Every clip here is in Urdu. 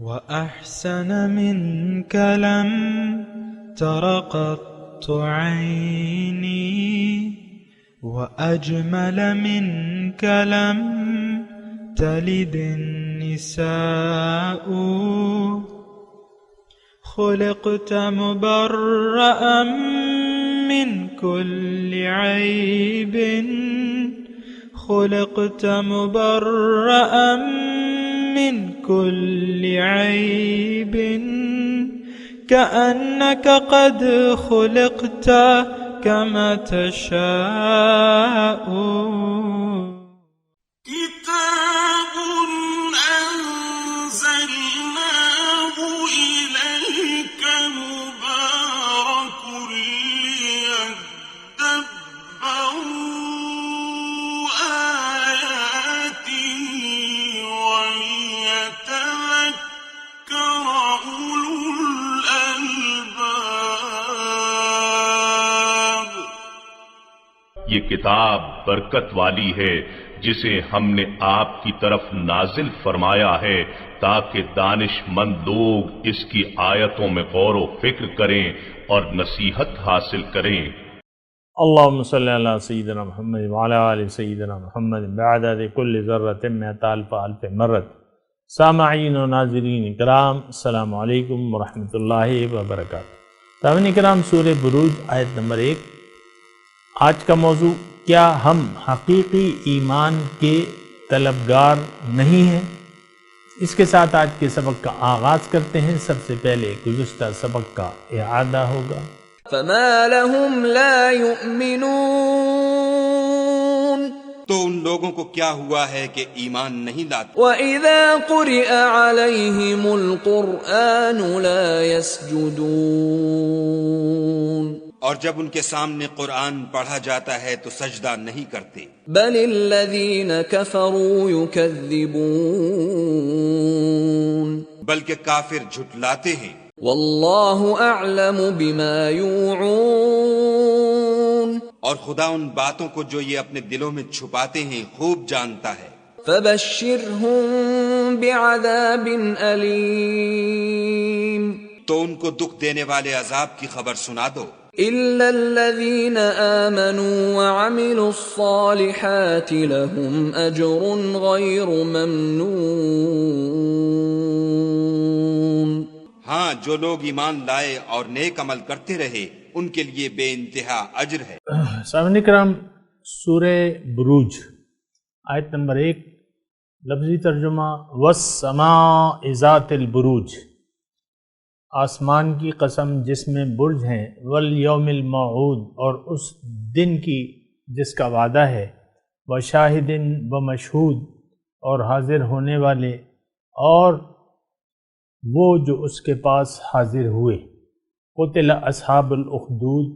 وأحسن منك لم تر قط عيني وأجمل منك لم تلد النساء خلقت مبرأ من كل عيب خلقت مبرأ من كل عيب كأنك قد خلقت كما تشاء كتاب أنزلناه إليك مبارك ليدبروا آياته وليتذكر أولو الألباب۔ یہ کتاب برکت والی ہے جسے ہم نے آپ کی طرف نازل فرمایا ہے تاکہ دانش مند لوگ اس کی آیتوں میں غور و فکر کریں اور نصیحت حاصل کریں۔ اللہم صلی علی سیدنا محمد وعلی آل سیدنا محمد بعدد کل ذرۃ مئۃ الف الف مرت۔ سامعین و ناظرین کرام، السلام علیکم ورحمۃ اللہ وبرکاتہ۔ سامعین کرام، سورہ بروج آیت نمبر 1۔ آج کا موضوع، کیا ہم حقیقی ایمان کے طلبگار نہیں ہیں؟ اس کے ساتھ آج کے سبق کا آغاز کرتے ہیں۔ سب سے پہلے گزشتہ سبق کا اعادہ ہوگا۔ فما لهم لا يؤمنون، تو ان لوگوں کو کیا ہوا ہے کہ ایمان نہیں لاتے؟ وَإِذَا قُرِئَ عَلَيْهِمُ الْقُرْآنُ لَا يَسْجُدُونَ، اور جب ان کے سامنے قرآن پڑھا جاتا ہے تو سجدہ نہیں کرتے۔ بَلِ الَّذِينَ كَفَرُوا يُكَذِّبُونَ، بلکہ کافر جھٹلاتے ہیں۔ وَاللَّهُ أَعْلَمُ بِمَا يُوعُونَ، اور خدا ان باتوں کو جو یہ اپنے دلوں میں چھپاتے ہیں خوب جانتا ہے۔ فَبَشِّرْهُم بِعَذَابٍ أَلِيمٍ، تو ان کو دکھ دینے والے عذاب کی خبر سنا دو۔ إِلَّا الَّذِينَ آمَنُوا وَعَمِلُوا الصَّالِحَاتِ لَهُمْ أَجْرٌ غَيْرُ مَمْنُونٍ۔ ہاں، جو لوگ ایمان لائے اور نیک عمل کرتے رہے ان کے لیے بے انتہا اجر ہے۔ سامعین کرام، سورہ بروج آیت نمبر 1، لفظی ترجمہ وَالسَّمَاءِ ذَاتِ الْبُرُوجِ، آسمان کی قسم جس میں برج ہیں، والیوم الموعود، اور اس دن کی جس کا وعدہ ہے، وشاہد ومشہود، اور حاضر ہونے والے، اور وہ جو اس کے پاس حاضر ہوئے۔ قتل اصحاب الاخدود،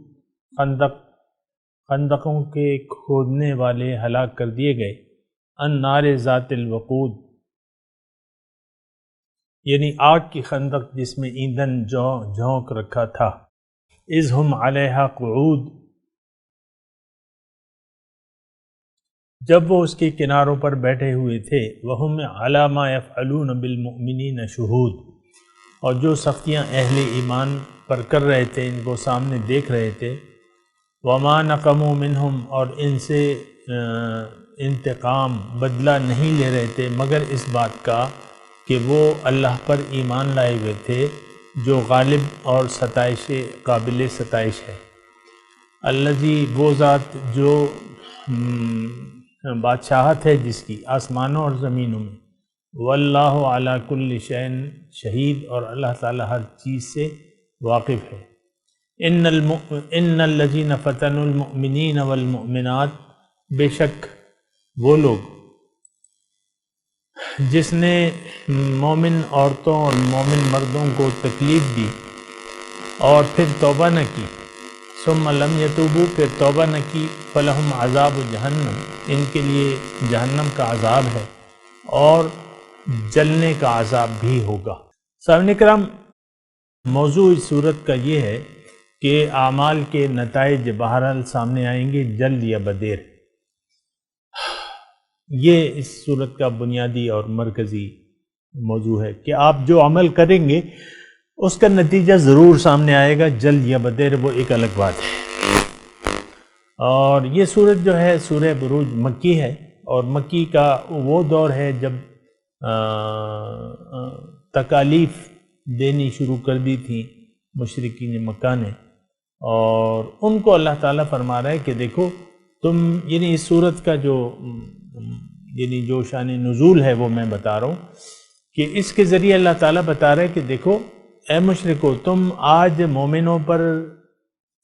خندقوں کے کھودنے والے ہلاک کر دیے گئے۔ النار ذات الوقود، یعنی آگ کی خندق جس میں ایندھن جھونک رکھا تھا۔ اذ ہم علیہا قعود، جب وہ اس کے کناروں پر بیٹھے ہوئے تھے۔ وہم علی ما یفعلون بالمؤمنین شہود، اور جو سختیاں اہل ایمان پر کر رہے تھے ان کو سامنے دیکھ رہے تھے۔ وما نقموا منہم، اور ان سے انتقام بدلہ نہیں لے رہے تھے مگر اس بات کا کہ وہ اللہ پر ایمان لائے ہوئے تھے جو غالب اور ستائش قابل ستائش ہے۔ الذی، وہ ذات جو بادشاہت ہے جس کی آسمانوں اور زمینوں میں۔ واللہ علی کل شیء شہید، اور اللہ تعالیٰ ہر چیز سے واقف ہے۔ ان الذین فتنوا المؤمنین والمؤمنات، بے شک وہ لوگ جس نے مومن عورتوں اور مومن مردوں کو تکلیف دی اور پھر توبہ نہ کی، ثم لم یتوبوا، پھر توبہ نہ کی، فلہم عذاب جہنم، ان کے لیے جہنم کا عذاب ہے اور جلنے کا عذاب بھی ہوگا۔ سامعین کرام، موضوع اس صورت کا یہ ہے کہ اعمال کے نتائج بہرحال سامنے آئیں گے جلد یا بدیر۔ یہ اس صورت کا بنیادی اور مرکزی موضوع ہے کہ آپ جو عمل کریں گے اس کا نتیجہ ضرور سامنے آئے گا، جلد یا بدیر وہ ایک الگ بات ہے۔ اور یہ سورت جو ہے سورہ بروج مکی ہے، اور مکی کا وہ دور ہے جب تکالیف دینی شروع کر دی تھی مشرکین مکہ نے، اور ان کو اللہ تعالیٰ فرما رہا ہے کہ دیکھو تم، یعنی اس سورت کا جو شان نزول ہے وہ میں بتا رہا ہوں کہ اس کے ذریعے اللہ تعالیٰ بتا رہا ہے کہ دیکھو اے مشرکو، تم آج مومنوں پر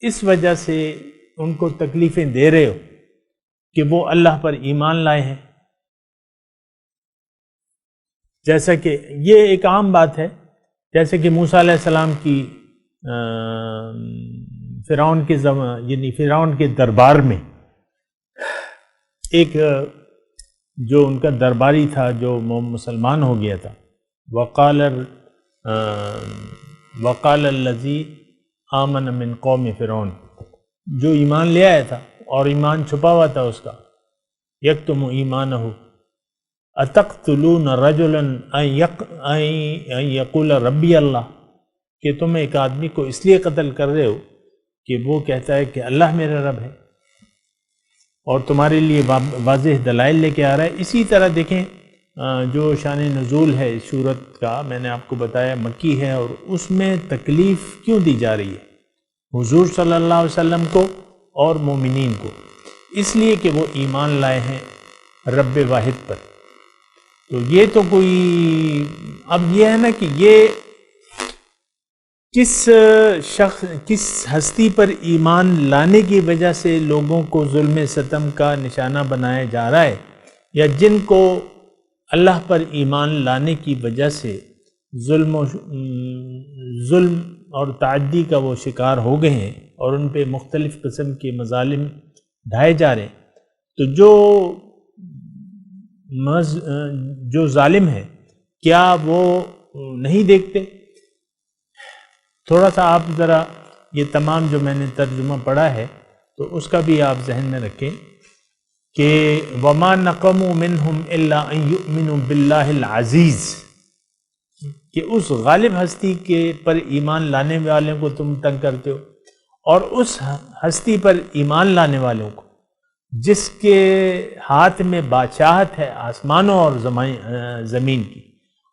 اس وجہ سے ان کو تکلیفیں دے رہے ہو کہ وہ اللہ پر ایمان لائے ہیں، جیسا کہ یہ ایک عام بات ہے، جیسے کہ موسیٰ علیہ السلام کی فرعون کے دربار میں ایک جو ان کا درباری تھا جو مسلمان ہو گیا تھا، وقال الذی آمن من قوم فرعون، جو ایمان لے آیا تھا اور ایمان چھپا ہوا تھا اس کا، یکتم ایمانہ اتقتلون رجلا ان یقول ربی اللہ، کہ تم ایک آدمی کو اس لیے قتل کر رہے ہو کہ وہ کہتا ہے کہ اللہ میرا رب ہے، اور تمہارے لیے واضح دلائل لے کے آ رہا ہے۔ اسی طرح دیکھیں جو شان نزول ہے اس سورت کا، میں نے آپ کو بتایا مکی ہے، اور اس میں تکلیف کیوں دی جا رہی ہے حضور صلی اللہ علیہ وسلم کو اور مومنین کو؟ اس لیے کہ وہ ایمان لائے ہیں رب واحد پر۔ تو یہ تو کوئی، اب یہ ہے نا کہ یہ کس ہستی پر ایمان لانے کی وجہ سے لوگوں کو ظلم ستم کا نشانہ بنایا جا رہا ہے، یا جن کو اللہ پر ایمان لانے کی وجہ سے ظلم اور تعدی کا وہ شکار ہو گئے ہیں اور ان پہ مختلف قسم کے مظالم ڈھائے جا رہے ہیں، تو جو ظالم ہے کیا وہ نہیں دیکھتے؟ تھوڑا سا آپ ذرا یہ تمام جو میں نے ترجمہ پڑھا ہے تو اس کا بھی آپ ذہن میں رکھیں کہ وَمَا نَقَمُوا مِنْهُمْ إِلَّا أَن يُؤْمِنُوا بِاللَّهِ الْعَزِيزِ، کہ اس غالب ہستی کے پر ایمان لانے والوں کو تم تنگ کرتے ہو، اور اس ہستی پر ایمان لانے والوں کو جس کے ہاتھ میں بادشاہت ہے آسمانوں اور زمین کی،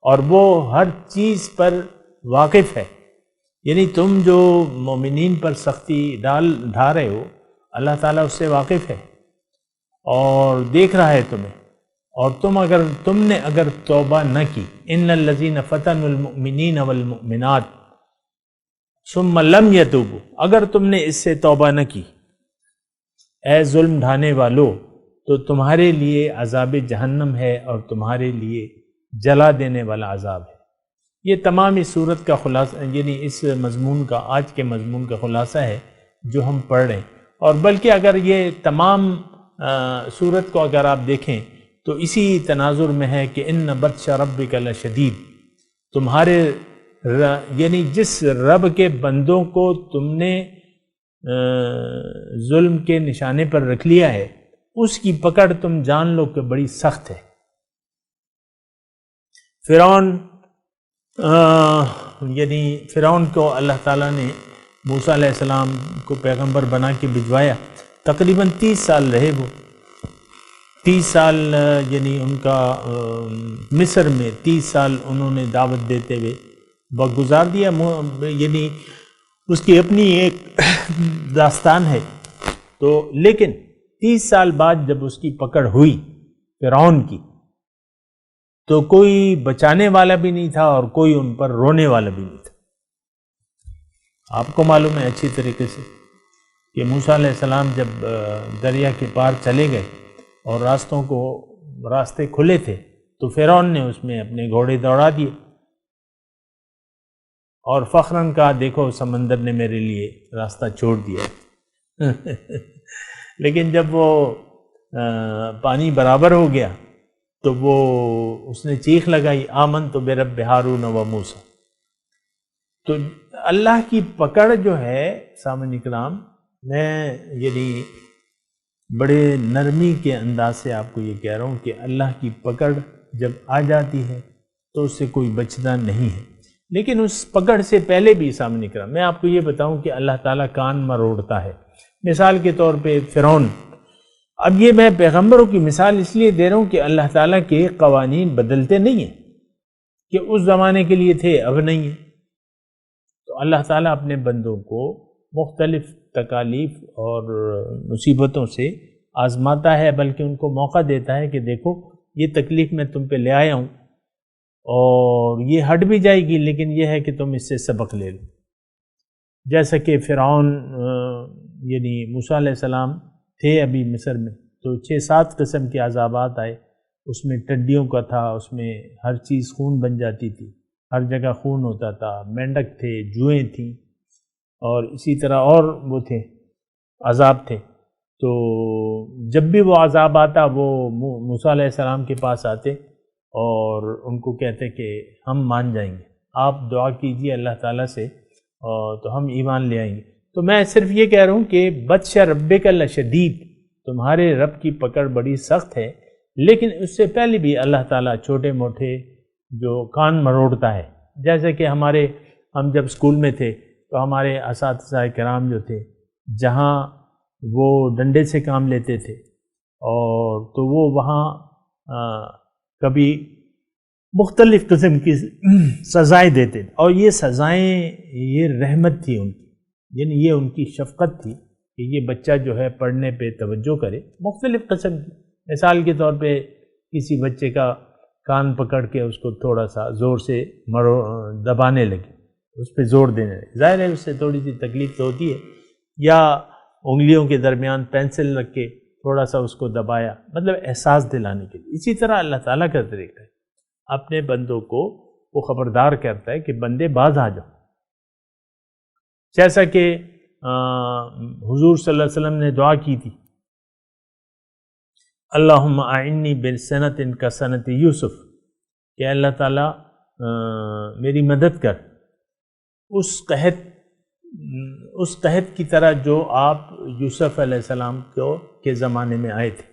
اور وہ ہر چیز پر واقف ہے۔ یعنی تم جو مومنین پر سختی ڈھا رہے ہو، اللہ تعالیٰ اس سے واقف ہے اور دیکھ رہا ہے تمہیں، اور تم نے اگر توبہ نہ کی، ان الذین فتنوا المؤمنین والمؤمنات ثم لم یتوبوا، اگر تم نے اس سے توبہ نہ کی اے ظلم ڈھانے والو، تو تمہارے لیے عذاب جہنم ہے اور تمہارے لیے جلا دینے والا عذاب ہے۔ یہ تمام اس صورت کا خلاصہ، یعنی اس مضمون کا، آج کے مضمون کا خلاصہ ہے جو ہم پڑھ رہے ہیں۔ اور بلکہ اگر یہ تمام صورت کو اگر آپ دیکھیں تو اسی تناظر میں ہے کہ ان بطش ربک لشدید، تمہارے یعنی جس رب کے بندوں کو تم نے ظلم کے نشانے پر رکھ لیا ہے، اس کی پکڑ تم جان لو کہ بڑی سخت ہے۔ فرعون کو اللہ تعالیٰ نے موسیٰ علیہ السلام کو پیغمبر بنا کے بھجوایا، تقریباً 30 سال رہے وہ، 30 سال یعنی ان کا مصر میں 30 سال انہوں نے دعوت دیتے ہوئے وقت گزار دیا، یعنی اس کی اپنی ایک داستان ہے۔ تو لیکن 30 سال بعد جب اس کی پکڑ ہوئی فرعون کی، تو کوئی بچانے والا بھی نہیں تھا اور کوئی ان پر رونے والا بھی نہیں تھا۔ آپ کو معلوم ہے اچھی طریقے سے کہ موسیٰ علیہ السلام جب دریا کے پار چلے گئے اور راستے کھلے تھے، تو فرعون نے اس میں اپنے گھوڑے دوڑا دیے اور فخراً کہا دیکھو سمندر نے میرے لیے راستہ چھوڑ دیا۔ لیکن جب وہ پانی برابر ہو گیا تو اس نے چیخ لگائی آمنت برب ہارون و موسیٰ۔ تو اللہ کی پکڑ جو ہے سامعین کرام، میں یعنی بڑے نرمی کے انداز سے آپ کو یہ کہہ رہا ہوں کہ اللہ کی پکڑ جب آ جاتی ہے تو اس سے کوئی بچنا نہیں ہے۔ لیکن اس پکڑ سے پہلے بھی سامنے کرا، میں آپ کو یہ بتاؤں کہ اللہ تعالیٰ کان مروڑتا ہے۔ مثال کے طور پہ فرعون، اب یہ میں پیغمبروں کی مثال اس لیے دے رہا ہوں کہ اللہ تعالیٰ کے قوانین بدلتے نہیں ہیں کہ اس زمانے کے لیے تھے اب نہیں ہیں۔ تو اللہ تعالیٰ اپنے بندوں کو مختلف تکالیف اور مصیبتوں سے آزماتا ہے، بلکہ ان کو موقع دیتا ہے کہ دیکھو یہ تکلیف میں تم پہ لے آیا ہوں اور یہ ہٹ بھی جائے گی، لیکن یہ ہے کہ تم اس سے سبق لے لو۔ جیسا کہ فرعون یعنی موسیٰ علیہ السلام تھے ابھی مصر میں، تو 6-7 قسم کے عذابات آئے، اس میں ٹڈیوں کا تھا، اس میں ہر چیز خون بن جاتی تھی، ہر جگہ خون ہوتا تھا، مینڈک تھے، جوئیں تھیں، اور اسی طرح اور وہ تھے عذاب تھے۔ تو جب بھی وہ عذاب آتا وہ موسیٰ علیہ السلام کے پاس آتے اور ان کو کہتے کہ ہم مان جائیں گے، آپ دعا کیجئے اللہ تعالیٰ سے تو ہم ایمان لے آئیں گے۔ تو میں صرف یہ کہہ رہا ہوں کہ بطش ربک لشدید، تمہارے رب کی پکڑ بڑی سخت ہے، لیکن اس سے پہلے بھی اللہ تعالیٰ چھوٹے موٹے جو کان مروڑتا ہے۔ جیسے کہ ہم جب اسکول میں تھے تو ہمارے اساتذہ کرام جو تھے، جہاں وہ ڈنڈے سے کام لیتے تھے، اور تو وہ وہاں کبھی مختلف قسم کی سزائیں دیتے تھے، اور یہ سزائیں یہ رحمت تھی ان کی، یعنی یہ ان کی شفقت تھی کہ یہ بچہ جو ہے پڑھنے پہ توجہ کرے۔ مختلف قسم کی، مثال کے طور پہ کسی بچے کا کان پکڑ کے اس کو تھوڑا سا زور سے دبانے لگے، اس پہ زور دینے لگے، ظاہر ہے اس سے تھوڑی سی تکلیف تو ہوتی ہے، یا انگلیوں کے درمیان پینسل رکھ کے تھوڑا سا اس کو دبایا، مطلب احساس دلانے کے لیے۔ اسی طرح اللہ تعالیٰ کا طریقہ ہے، اپنے بندوں کو وہ خبردار کرتا ہے کہ بندے باز آ جاؤ۔ جیسا کہ حضور صلی اللہ علیہ وسلم نے دعا کی تھی، اللہم اعنی بسنۃ کسنۃ یوسف، کہ اللہ تعالیٰ میری مدد کر اس قحط کی طرح جو آپ یوسف علیہ السلام کے زمانے میں آئے تھے۔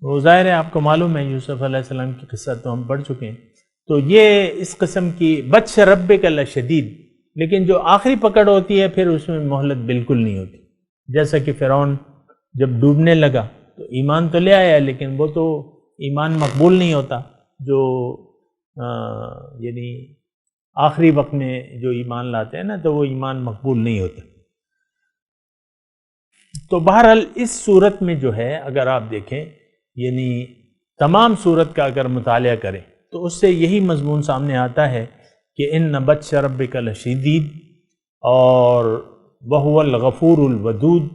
وہ ظاہر ہے آپ کو معلوم ہے یوسف علیہ السلام کی قصہ تو ہم پڑھ چکے ہیں۔ تو یہ اس قسم کی بطش ربک لشدید، لیکن جو آخری پکڑ ہوتی ہے پھر اس میں مہلت بالکل نہیں ہوتی۔ جیسا کہ فرعون جب ڈوبنے لگا تو ایمان تو لے آیا، لیکن وہ تو ایمان مقبول نہیں ہوتا، جو یعنی آخری وقت میں جو ایمان لاتے ہیں نا تو وہ ایمان مقبول نہیں ہوتا۔ تو بہرحال اس صورت میں جو ہے اگر آپ دیکھیں، یعنی تمام صورت کا اگر مطالعہ کریں تو اس سے یہی مضمون سامنے آتا ہے کہ ان بطش ربک لشدید، اور وہو الغفور الودود،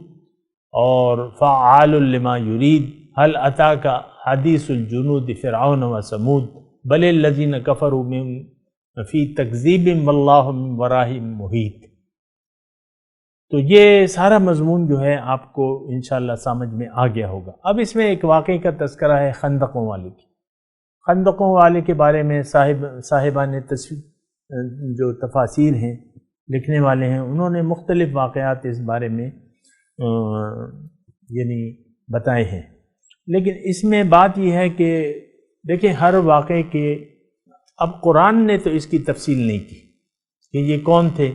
اور فعال لما یرید، هل اتاک حدیث الجنود فرعون وثمود بل الذین کفروا من فی تکذیب واللہ من ورائہم محیط۔ تو یہ سارا مضمون جو ہے آپ کو انشاءاللہ سمجھ میں آ گیا ہوگا۔ اب اس میں ایک واقعے کا تذکرہ ہے خندقوں والے کی۔ خندقوں والے کے بارے میں صاحبان جو تفاسیر ہیں، لکھنے والے ہیں، انہوں نے مختلف واقعات اس بارے میں یعنی بتائے ہیں، لیکن اس میں بات یہ ہے کہ دیکھیں ہر واقعے کے، اب قرآن نے تو اس کی تفصیل نہیں کی کہ یہ کون تھے،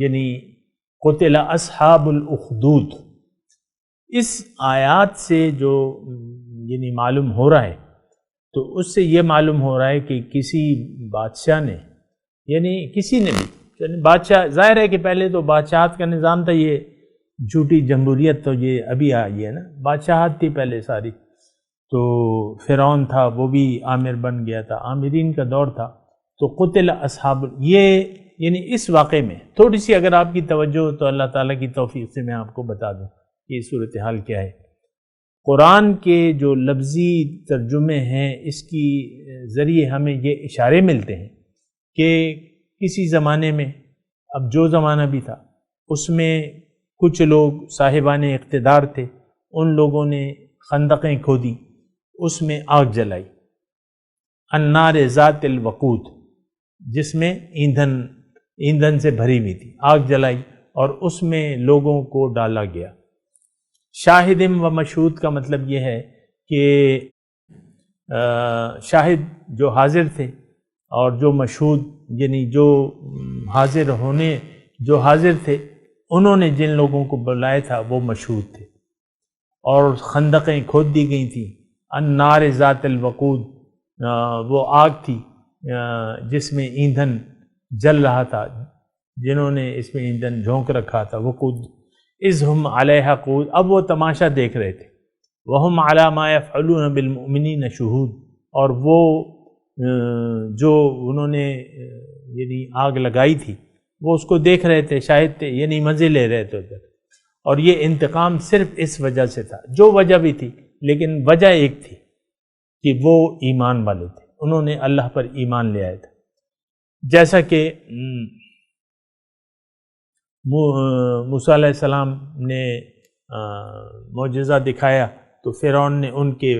یعنی قتل اصحاب الاخدود، اس آیات سے جو یعنی معلوم ہو رہا ہے، تو اس سے یہ معلوم ہو رہا ہے کہ کسی بادشاہ نے، یعنی کسی نے بھی، یعنی بادشاہ، ظاہر ہے کہ پہلے تو بادشاہت کا نظام تھا، یہ جھوٹی جمہوریت تو یہ ابھی آئی ہے نا، بادشاہت تھی پہلے ساری، تو فرعون تھا وہ بھی عامر بن گیا تھا، عامرین کا دور تھا، تو قتل اصحاب، یہ یعنی اس واقعے میں تھوڑی سی اگر آپ کی توجہ ہو تو اللہ تعالیٰ کی توفیق سے میں آپ کو بتا دوں کہ یہ صورتحال کیا ہے۔ قرآن کے جو لفظی ترجمے ہیں اس کی ذریعے ہمیں یہ اشارے ملتے ہیں کہ کسی زمانے میں، اب جو زمانہ بھی تھا اس میں کچھ لوگ صاحبان اقتدار تھے، ان لوگوں نے خندقیں کھودی، اس میں آگ جلائی، النار ذات الوقود، جس میں ایندھن سے بھری ہوئی تھی، آگ جلائی اور اس میں لوگوں کو ڈالا گیا۔ شاہدم و مشہود کا مطلب یہ ہے کہ شاہد جو حاضر تھے اور جو مشہود، یعنی جو حاضر تھے انہوں نے جن لوگوں کو بلایا تھا وہ مشہود تھے، اور خندقیں کھود دی گئی تھیں۔ النار ذات الوقود، وہ آگ تھی جس میں ایندھن جل رہا تھا، جنہوں نے اس میں ایندھن جھونک رکھا تھا، وقود اذ ہم علیہا قعود، اب وہ تماشا دیکھ رہے تھے۔ وہم علی ما یفعلون بالمؤمنین شہود، اور وہ جو انہوں نے یعنی آگ لگائی تھی وہ اس کو دیکھ رہے تھے، شاہد تھے، یعنی مزے لے رہے تھے ادھر۔ اور یہ انتقام صرف اس وجہ سے تھا، جو وجہ بھی تھی لیکن وجہ ایک تھی کہ وہ ایمان والے تھے، انہوں نے اللہ پر ایمان لے آئے تھے۔ جیسا کہ موسیٰ علیہ السلام نے معجزہ دکھایا تو فرعون نے ان کے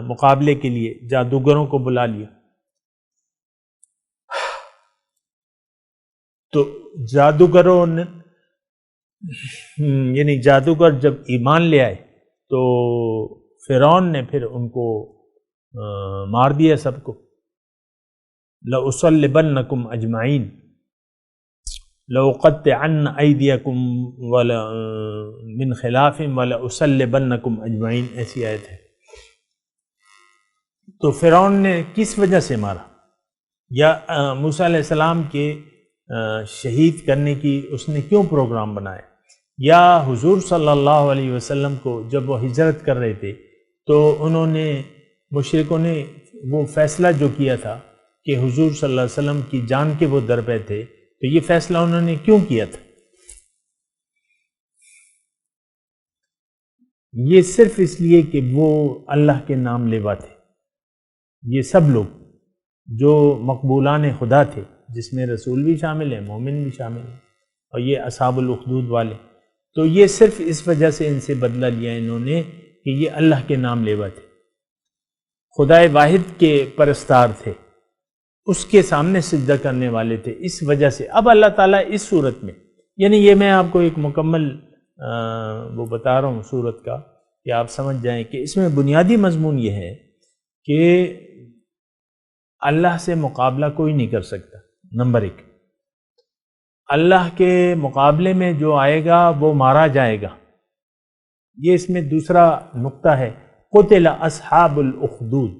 مقابلے کے لیے جادوگروں کو بلا لیا۔ تو جادوگروں نے یعنی جادوگر جب ایمان لے آئے تو فرعون نے پھر ان کو مار دیا سب کو۔ لَأُصَلِّبَنَّكُمْ أَجْمَعِينَ لَأُقَطِّعَنَّ أَيْدِيَكُمْ مِنْ خِلَافٍ وَلَأُصَلِّبَنَّكُمْ أَجْمَعِينَ، ایسی آیت ہے۔ تو فرعون نے کس وجہ سے مارا، یا موسیٰ علیہ السلام کے شہید کرنے کی اس نے کیوں پروگرام بنایا، یا حضور صلی اللہ علیہ وسلم کو جب وہ ہجرت کر رہے تھے تو انہوں نے مشرکوں نے وہ فیصلہ جو کیا تھا کہ حضور صلی اللہ علیہ وسلم کی جان کے وہ در پہ تھے، تو یہ فیصلہ انہوں نے کیوں کیا تھا؟ یہ صرف اس لیے کہ وہ اللہ کے نام لیوا تھے۔ یہ سب لوگ جو مقبولان خدا تھے، جس میں رسول بھی شامل ہیں، مومن بھی شامل ہیں، اور یہ اصحاب الاخدود والے، تو یہ صرف اس وجہ سے ان سے بدلہ لیا انہوں نے کہ یہ اللہ کے نام لیوا تھے، خدا واحد کے پرستار تھے، اس کے سامنے سجدہ کرنے والے تھے، اس وجہ سے۔ اب اللہ تعالیٰ اس صورت میں، یعنی یہ میں آپ کو ایک مکمل وہ بتا رہا ہوں صورت کا کہ آپ سمجھ جائیں کہ اس میں بنیادی مضمون یہ ہے کہ اللہ سے مقابلہ کوئی نہیں کر سکتا، نمبر ایک۔ اللہ کے مقابلے میں جو آئے گا وہ مارا جائے گا، یہ اس میں دوسرا نقطہ ہے۔ قتل اصحاب الاخدود،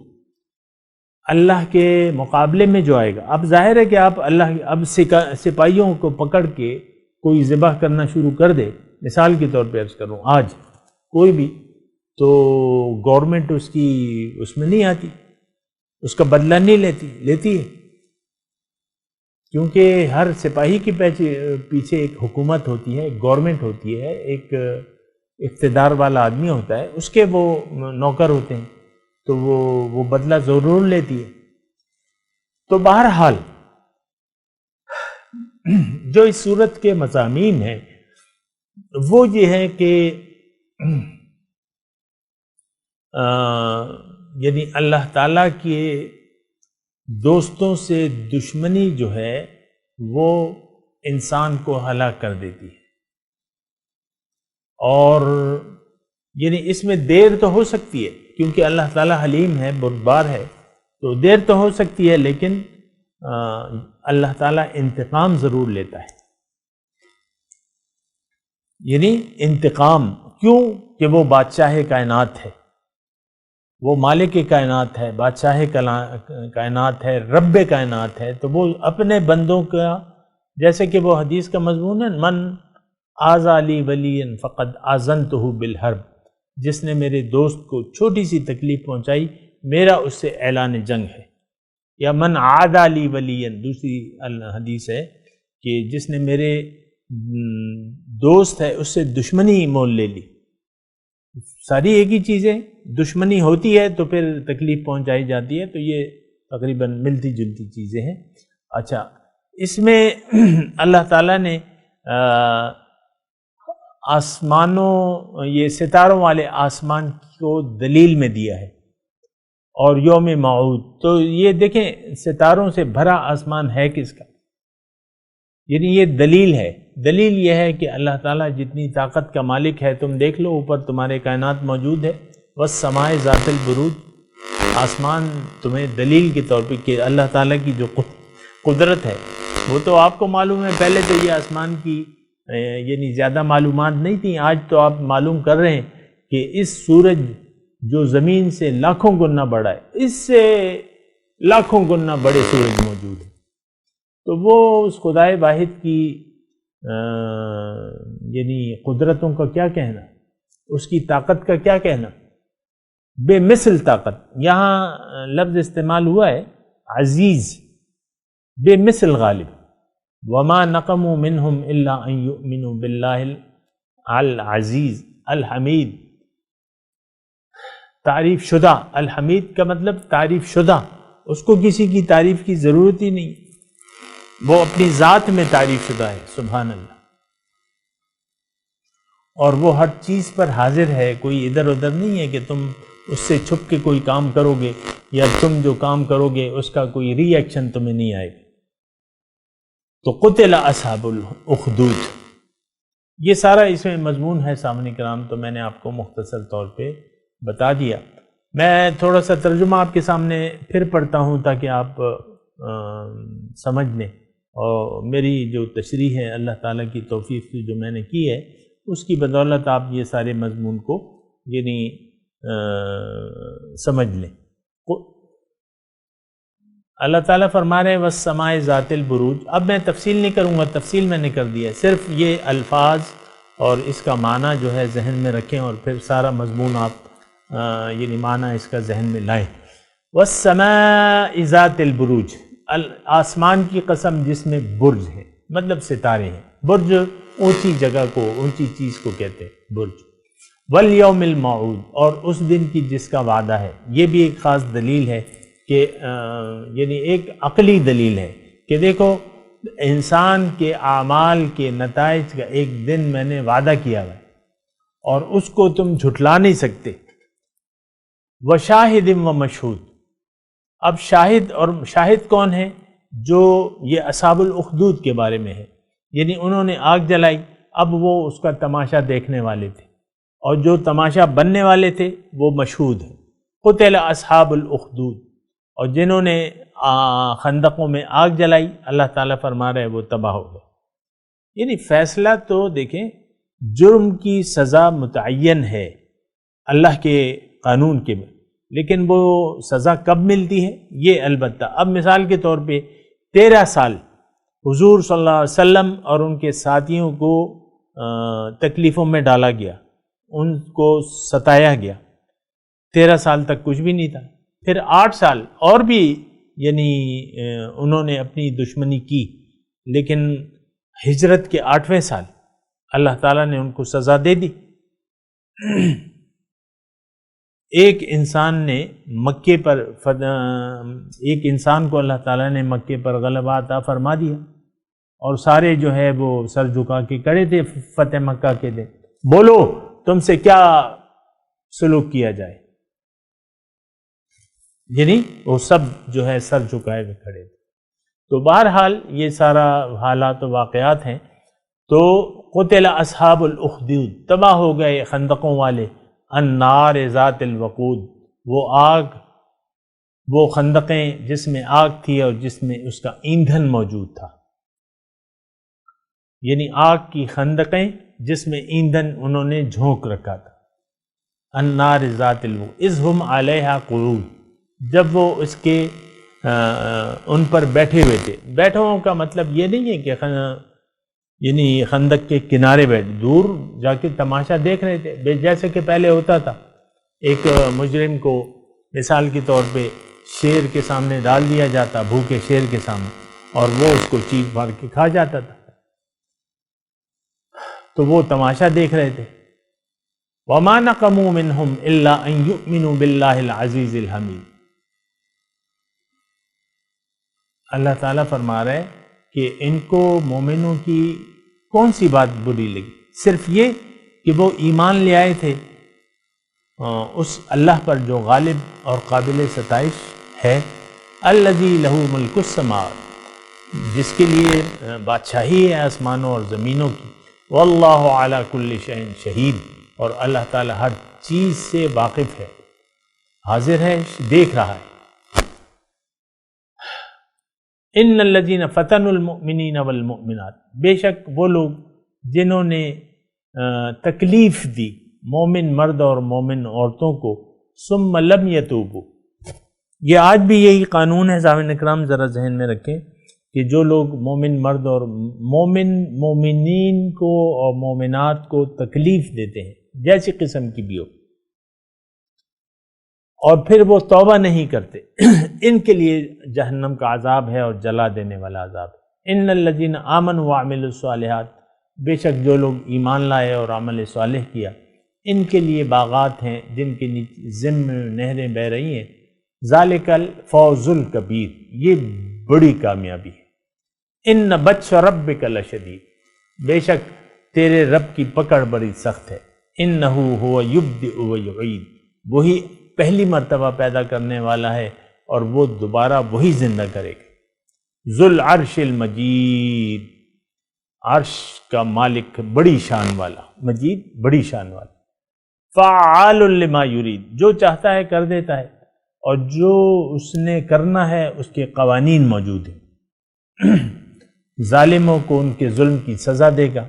اللہ کے مقابلے میں جو آئے گا۔ اب ظاہر ہے کہ آپ اب سپاہیوں کو پکڑ کے کوئی ذبح کرنا شروع کر دے، مثال کے طور پہ عرض کروں، آج کوئی بھی، تو گورنمنٹ اس میں نہیں آتی، اس کا بدلہ نہیں لیتی ہے، کیونکہ ہر سپاہی کے پیچھے ایک حکومت ہوتی ہے، ایک گورنمنٹ ہوتی ہے، ایک اقتدار والا آدمی ہوتا ہے، اس کے وہ نوکر ہوتے ہیں، تو وہ بدلہ ضرور لیتی ہے۔ تو بہرحال جو اس صورت کے مضامین ہیں وہ یہ ہے کہ یعنی اللہ تعالیٰ کے دوستوں سے دشمنی جو ہے وہ انسان کو ہلاک کر دیتی ہے، اور یعنی اس میں دیر تو ہو سکتی ہے کیونکہ اللہ تعالیٰ حلیم ہے، بردبار ہے، تو دیر تو ہو سکتی ہے، لیکن اللہ تعالیٰ انتقام ضرور لیتا ہے۔ یعنی انتقام کیوں؟ کہ وہ بادشاہ کائنات ہے، وہ مالک کائنات ہے، بادشاہ کائنات ہے، رب کائنات ہے، تو وہ اپنے بندوں کا، جیسے کہ وہ حدیث کا مضمون ہے، من آذی لی ولی فقد آذنتہ بالحرب، جس نے میرے دوست کو چھوٹی سی تکلیف پہنچائی میرا اس سے اعلان جنگ ہے۔ یا من عادی لی ولی، دوسری حدیث ہے کہ جس نے میرے دوست ہے اس سے دشمنی مول لے لی۔ ساری ایک ہی چیزیں، دشمنی ہوتی ہے تو پھر تکلیف پہنچائی جاتی ہے، تو یہ تقریباً ملتی جلتی چیزیں ہیں۔ اچھا، اس میں اللہ تعالیٰ نے آسمانوں، یہ ستاروں والے آسمان کو دلیل میں دیا ہے، اور یوم موعود، تو یہ دیکھیں ستاروں سے بھرا آسمان ہے کس کا؟ یعنی یہ دلیل ہے۔ دلیل یہ ہے کہ اللہ تعالیٰ جتنی طاقت کا مالک ہے، تم دیکھ لو اوپر تمہارے کائنات موجود ہے، والسماء ذات البروج، آسمان تمہیں دلیل کے طور پہ کہ اللہ تعالیٰ کی جو قدرت ہے وہ تو آپ کو معلوم ہے، پہلے تو یہ آسمان کی یعنی زیادہ معلومات نہیں تھیں، آج تو آپ معلوم کر رہے ہیں کہ اس سورج جو زمین سے لاکھوں گنا بڑا ہے، اس سے لاکھوں گنا بڑے سورج موجود ہیں۔ تو وہ اس خدائے واحد کی یعنی قدرتوں کا کیا کہنا، اس کی طاقت کا کیا کہنا، بے مثل طاقت۔ یہاں لفظ استعمال ہوا ہے عزیز، بے مثل غالب۔ وما نقموا منہم الا ان یؤمنوا باللہ العزیز الحمید، تعریف شدہ۔ الحمید کا مطلب تعریف شدہ، اس کو کسی کی تعریف کی ضرورت ہی نہیں، وہ اپنی ذات میں تعریف شدہ ہے، سبحان اللہ۔ اور وہ ہر چیز پر حاضر ہے، کوئی ادھر ادھر نہیں ہے کہ تم اس سے چھپ کے کوئی کام کرو گے یا تم جو کام کرو گے اس کا کوئی ری ایکشن تمہیں نہیں آئے گا۔ تو قتل اصحاب الاخدود، یہ سارا اس میں مضمون ہے سامعین کرام، تو میں نے آپ کو مختصر طور پہ بتا دیا۔ میں تھوڑا سا ترجمہ آپ کے سامنے پھر پڑھتا ہوں تاکہ آپ سمجھ لیں، اور میری جو تشریح ہے اللہ تعالیٰ کی توفیق سے جو میں نے کی ہے اس کی بدولت آپ یہ سارے مضمون کو یعنی سمجھ لیں۔ اللہ تعالیٰ فرما رہے ہیں والسماء ذات البروج۔ اب میں تفصیل نہیں کروں گا، تفصیل میں نے کر دیا ہے، صرف یہ الفاظ اور اس کا معنی جو ہے ذہن میں رکھیں اور پھر سارا مضمون آپ یعنی معنی اس کا ذہن میں لائیں۔ والسماء ذات البروج، آسمان کی قسم جس میں برج ہے، مطلب ستارے ہیں۔ برج اونچی جگہ کو، اونچی چیز کو کہتے ہیں برج۔ والیوم الموعود، اور اس دن کی جس کا وعدہ ہے۔ یہ بھی ایک خاص دلیل ہے کہ یعنی ایک عقلی دلیل ہے کہ دیکھو انسان کے اعمال کے نتائج کا ایک دن میں نے وعدہ کیا ہے اور اس کو تم جھٹلا نہیں سکتے۔ وشاہد و مشہود، اب شاہد، اور شاہد کون ہے؟ جو یہ اصحاب الاخدود کے بارے میں ہے، یعنی انہوں نے آگ جلائی، اب وہ اس کا تماشا دیکھنے والے تھے، اور جو تماشا بننے والے تھے وہ مشہود ہیں۔ قتل اصحاب الاخدود، اور جنہوں نے خندقوں میں آگ جلائی اللہ تعالیٰ فرما رہے وہ تباہ ہو گئے۔ یعنی فیصلہ تو دیکھیں، جرم کی سزا متعین ہے اللہ کے قانون کے میں، لیکن وہ سزا کب ملتی ہے یہ البتہ اب مثال کے طور پہ 13 سال حضور صلی اللہ علیہ وسلم اور ان کے ساتھیوں کو تکلیفوں میں ڈالا گیا، ان کو ستایا گیا، 13 سال تک کچھ بھی نہیں تھا، پھر 8 سال اور بھی یعنی انہوں نے اپنی دشمنی کی، لیکن ہجرت کے 8ویں سال اللہ تعالیٰ نے ان کو سزا دے دی۔ ایک انسان نے مکے پر ایک انسان کو اللہ تعالیٰ نے مکے پر غلبہ عطا فرما دیا، اور سارے جو ہے وہ سر جھکا کے کھڑے تھے فتح مکہ کے دن، بولو تم سے کیا سلوک کیا جائے، یعنی وہ سب جو ہے سر جھکائے ہوئے کھڑے تھے۔ تو بہرحال یہ سارا حالات و واقعات ہیں۔ تو قتل اصحاب الاخدود، تباہ ہو گئے خندقوں والے، النار ذات الوقود، وہ آگ، وہ خندقیں جس میں آگ تھی اور جس میں اس کا ایندھن موجود تھا، یعنی آگ کی خندقیں جس میں ایندھن انہوں نے جھونک رکھا تھا۔ النار ذات الوقود اذ ہم علیہا قعود، جب وہ اس کے ان پر بیٹھے ہوئے تھے۔ بیٹھوں کا مطلب یہ نہیں ہے کہ یعنی خندق کے کنارے بیٹھ دور جا کے تماشا دیکھ رہے تھے، جیسے کہ پہلے ہوتا تھا، ایک مجرم کو مثال کے طور پہ شیر کے سامنے ڈال دیا جاتا، بھوکے شیر کے سامنے، اور وہ اس کو چیخ مار کے کھا جاتا تھا، تو وہ تماشا دیکھ رہے تھے۔ وَمَا نَقَمُوا مِنْهُمْ إِلَّا أَن يُؤْمِنُوا بِاللَّهِ الْعَزِيزِ الْحَمِيدِ۔ اللہ تعالیٰ فرما رہے ہیں کہ ان کو مومنوں کی کون سی بات بری لگی؟ صرف یہ کہ وہ ایمان لے آئے تھے اس اللہ پر جو غالب اور قابل ستائش ہے، الذی لہ ملک السماوات، جس کے لیے بادشاہی ہے آسمانوں اور زمینوں کی، واللہ علی کل شیء شہید، اور اللہ تعالیٰ ہر چیز سے واقف ہے، حاضر ہے، دیکھ رہا ہے۔ ان الذین فتنوا المؤمنین والمؤمنات، بے شک وہ لوگ جنہوں نے تکلیف دی مومن مرد اور مومن عورتوں کو، ثم لم یتوبوا، یہ آج بھی یہی قانون ہے سامعین اکرام، ذرا ذہن میں رکھیں کہ جو لوگ مومن مرد اور مومنین کو اور مومنات کو تکلیف دیتے ہیں جیسی قسم کی بھی ہو، اور پھر وہ توبہ نہیں کرتے، ان کے لیے جہنم کا عذاب ہے اور جلا دینے والا عذاب ہے۔ ان الذین آمنوا وعملوا الصالحات، بے شک جو لوگ ایمان لائے اور عمل صالح کیا، ان کے لیے باغات ہیں جن کے ضمن میں نہریں بہہ رہی ہیں، ذالک الفوز الکبیر، یہ بڑی کامیابی ہے۔ ان بطش ربک لشدید، بے شک تیرے رب کی پکڑ بڑی سخت ہے۔ انہ هو یبدئ ویعید، وہی پہلی مرتبہ پیدا کرنے والا ہے اور وہ دوبارہ وہی زندہ کرے گا۔ ذو العرش المجید، عرش کا مالک، بڑی شان والا، مجید بڑی شان والا۔ فعال لما یرید، جو چاہتا ہے کر دیتا ہے، اور جو اس نے کرنا ہے اس کے قوانین موجود ہیں۔ ظالموں کو ان کے ظلم کی سزا دے گا،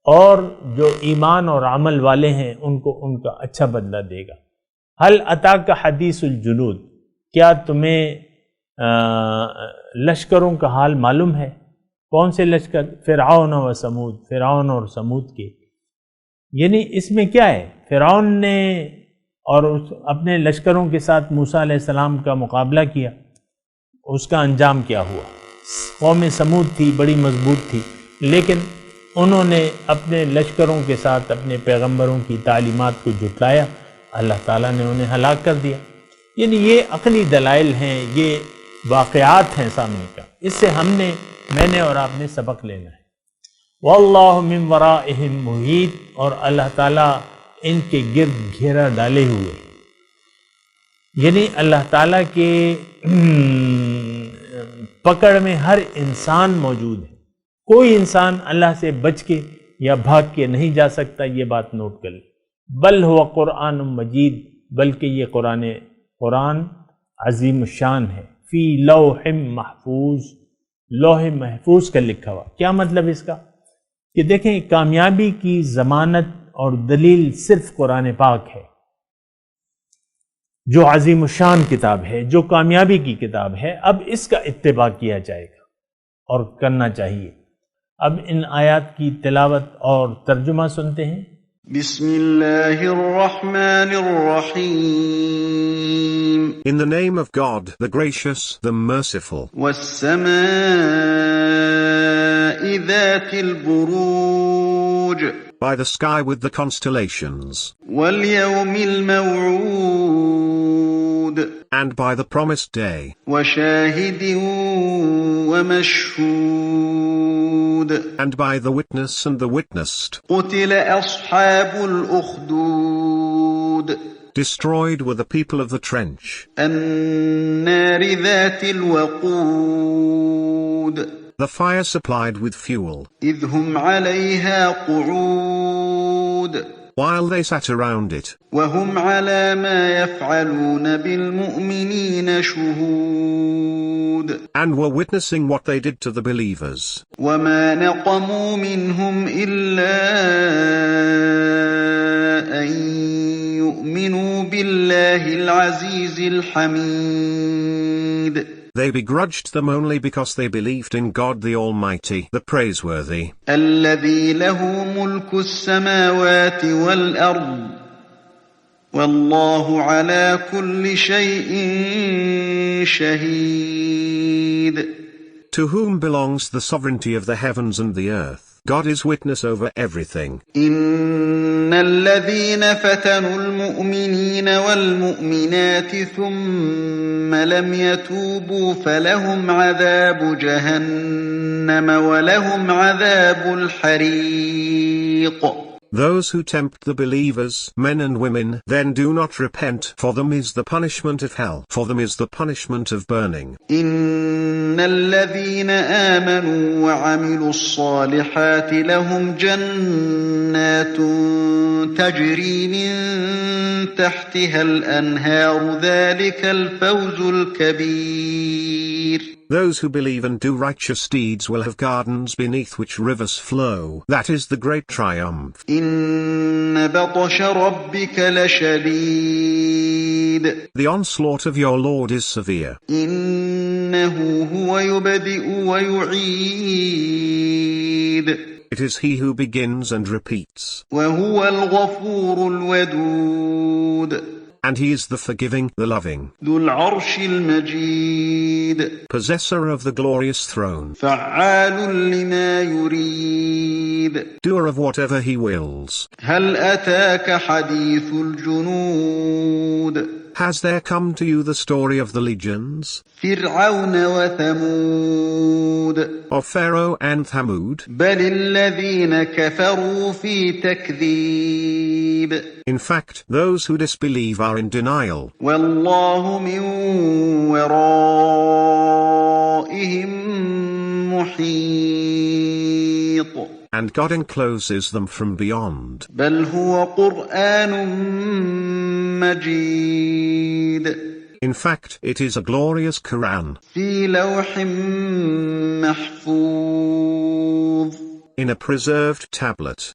اور جو ایمان اور عمل والے ہیں ان کو ان کا اچھا بدلہ دے گا۔ حل اتاک حدیث الجنود، کیا تمہیں لشکروں کا حال معلوم ہے؟ کون سے لشکر؟ فرعون و سمود، فرعون اور سمود کے۔ یعنی اس میں کیا ہے؟ فرعون نے اور اپنے لشکروں کے ساتھ موسیٰ علیہ السلام کا مقابلہ کیا، اس کا انجام کیا ہوا؟ قوم سمود تھی، بڑی مضبوط تھی، لیکن انہوں نے اپنے لشکروں کے ساتھ اپنے پیغمبروں کی تعلیمات کو جھٹلایا، اللہ تعالیٰ نے انہیں ہلاک کر دیا۔ یعنی یہ عقلی دلائل ہیں، یہ واقعات ہیں سامنے کا، اس سے میں نے اور آپ نے سبق لینا ہے۔ واللہ من ورائہم محیط، اور اللہ تعالیٰ ان کے گرد گھیرا ڈالے ہوئے، یعنی اللہ تعالیٰ کے پکڑ میں ہر انسان موجود ہے، کوئی انسان اللہ سے بچ کے یا بھاگ کے نہیں جا سکتا، یہ بات نوٹ کر لیں۔ بل ہوا قرآن مجید، بلکہ یہ قرآن عظیم الشان ہے، فی لوح محفوظ، لوح محفوظ کا لکھا ہوا۔ کیا مطلب اس کا؟ کہ دیکھیں کامیابی کی ضمانت اور دلیل صرف قرآن پاک ہے، جو عظیم الشان کتاب ہے، جو کامیابی کی کتاب ہے۔ اب اس کا اتباع کیا جائے گا اور کرنا چاہیے۔ اب ان آیات کی تلاوت اور ترجمہ سنتے ہیں۔ بسم اللہ الرحمن الرحیم۔ In the name of God, the gracious, the merciful. والسماء ذات البروج، By the sky with the constellations. واليوم الموعود، And by the promised day. وشاهد ومشهود، And by the witness and the witnessed. قتل أصحاب الأخدود، Destroyed were the people of the trench. النار ذات الوقود، The fire supplied with fuel. إذ هم عليها قعود، While they sat around it. وهم على ما يفعلون بالمؤمنين شهود، And were witnessing what they did to the believers. وما نقموا منهم إلا أن يؤمنوا بالله العزيز الحميد، They begrudged them only because they believed in God the Almighty, the Praiseworthy. الذي له ملك السماوات والأرض، والله على كل شيء شهيد. To whom belongs the sovereignty of the heavens and the earth. God is witness over everything. إن الذين فتنوا المؤمنين والمؤمنات ثم لم يتوبوا فلهم عذاب جهنم ولهم عذاب الحريق. Those who tempt the believers, men and women, then do not repent, for them is the punishment of hell, for them is the punishment of burning. إن الذين آمنوا وعملوا الصالحات لهم جنات تجري من تحتها الأنهار ذلك الفوز الكبير. Those who believe and do righteous deeds will have gardens beneath which rivers flow. That is the great triumph. إن بطش ربك لشديد. The onslaught of your Lord is severe. إنه هو يبدئ ويعيد. It is he who begins and repeats. وهو الغفور Wadood. And he is the forgiving, the loving. ذو العرش المجيد. Possessor of the glorious throne. فعال لما يريد. Doer of whatever he wills. هل أتاك حديث الجنود. Has there come to you the story of the legions? فرعون وثمود. Of Pharaoh and Thamud? بل الذين كفروا في تكذيب. In fact, those who disbelieve are in denial. والله من ورائهم محيط. And God encloses them from beyond. بل هو قرآن مجيد. In fact, it is a glorious Quran. في لوح محفوظ. In a preserved tablet.